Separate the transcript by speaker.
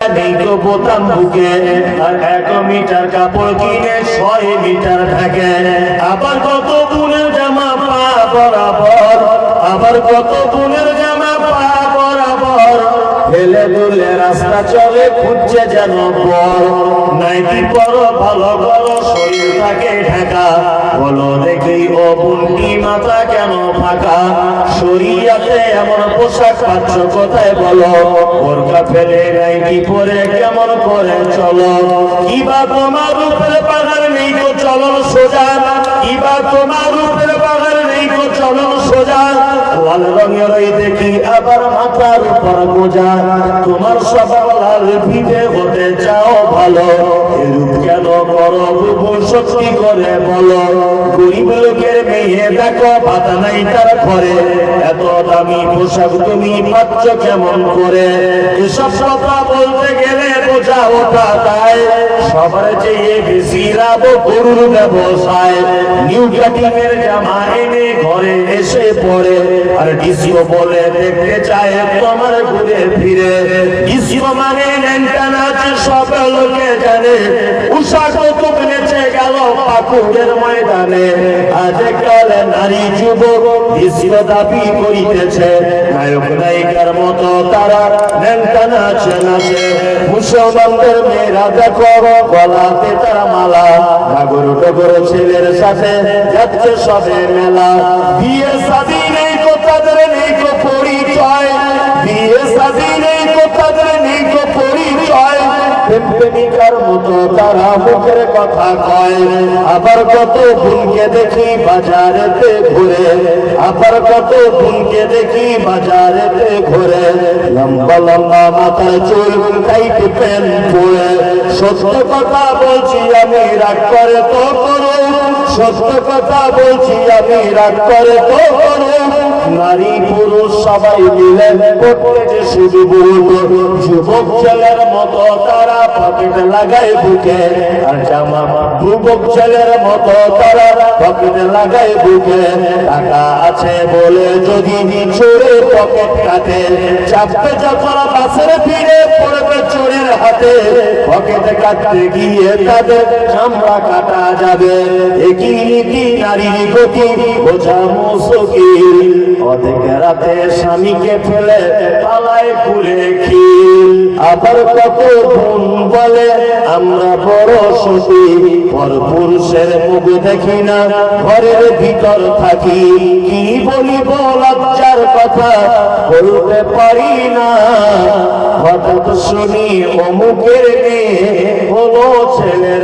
Speaker 1: নেই তো বোতাম বুকে, আর 1 মিটার কাপড় কিনে 6 মিটার ঢাকে। আবার কত বোনের জামা পা বরাবর, আবার কত বোনের জামা পা বরাবর, ফেলে দুলে রাস্তা চলে খুঁজছে যেন বর। নাইটি পরো ভালো করো শরীর থাকে ঢাকা, বলো দেখি ও বোনটি মাথা কেন ফাঁকা? শরীয়তে এমন পোশাক পাচ্ছ কোথায় বলো? বোরকা ফেলে নাইটি পরে কেমন করে চলো? কিবা তোমার উপরে পাহাড় নেই তো চলন সোজা, কিবা তোমার উপরে পাহাড় নেই তো চলন সোজা। লাল রঙের দেখি আবার মাথার উপর গোজা, তোমার সবার লাল ভিটে হতে চাও ভালো, এরূপ কেন করো বুবু সত্যি করে বলো? গরিব লোকের মেয়ে দেখো ভাতা নাই তার ঘরে, এত দামি পোশাক তুমি পাচ্ছ কেমন করে? এসব কথা বলতে গেলে বোঝা ওঠা তাই, সবার চেয়ে বেশি লাভ গরুর ব্যবসায়। নিউ কাটিং এর জামা এনে ঘরে এসে পড়ে, আর ডিসিও বলে দেখতে চায় তোমার ঘুরে ফিরে। ডিসিও মানে ন্যাংটা নাচ সব লোকে জানে, উষা কৌতুক নেচে গেল পাকুড়ের ময়দানে। আজকাল নারী যুবক ডিসিও দাবি করিতেছে, নায়ক নায়িকার মতো তারা ন্যাংটা নাচ নাচে। মুসলমানদের মেয়েরা দেখো গলাতে তারা মালা, ডাগর ডগর ছেলের সাথে যাচ্ছে সবে মেলা। বিয়ে শাদী নেই তো তাদের নেই তো পরিচয়, বিয়ে শাদী নেই তো তাদের নেই তো পরিচয়। প্রেমিকার মতো তারা মুখের কথা কয়, আবার কত বোনকে দেখি বাজারেতে ঘুরে, আবার কত বোনকে দেখি বাজারেতে ঘুরে। লম্বা লম্বা মাথায় চুল কাইতে পেন পরে, সত্য কথা বলছি আমি রাগ করে তো করো, সত্য কথা বলছি আমি রাগ করে তো করো। নারী পুরুষ সবাই মিলে করতে শুধু বুট, যুবক ছেলের মতো তারা পকেট লাগায় বুকে, আর জামা যুবক ছেলের মতো তারা পকেট লাগায় বুকে। টাকা আছে বলে যদি চোরে পকেট কাটে, চাপতে যখন বাসের ভিড়ে পড়বে চোরের হাতে, পকেট কাটতে গিয়ে তাদের চামড়া কাটা যাবে। একই নীতি নারীর গতি বোঝা মুশকিল, অনেক রাতে স্বামীকে ফেলে পালায় কুলে খিল। আবার কত বোন বলে আমরা বড় সতী, পর পুরুষের মুখ দেখি না ঘরের ভিতর থাকি। কি বলিব লজ্জার কথা বলতে পারি না, হঠাৎ শুনি অমুকের মেয়ে হলো ছেলে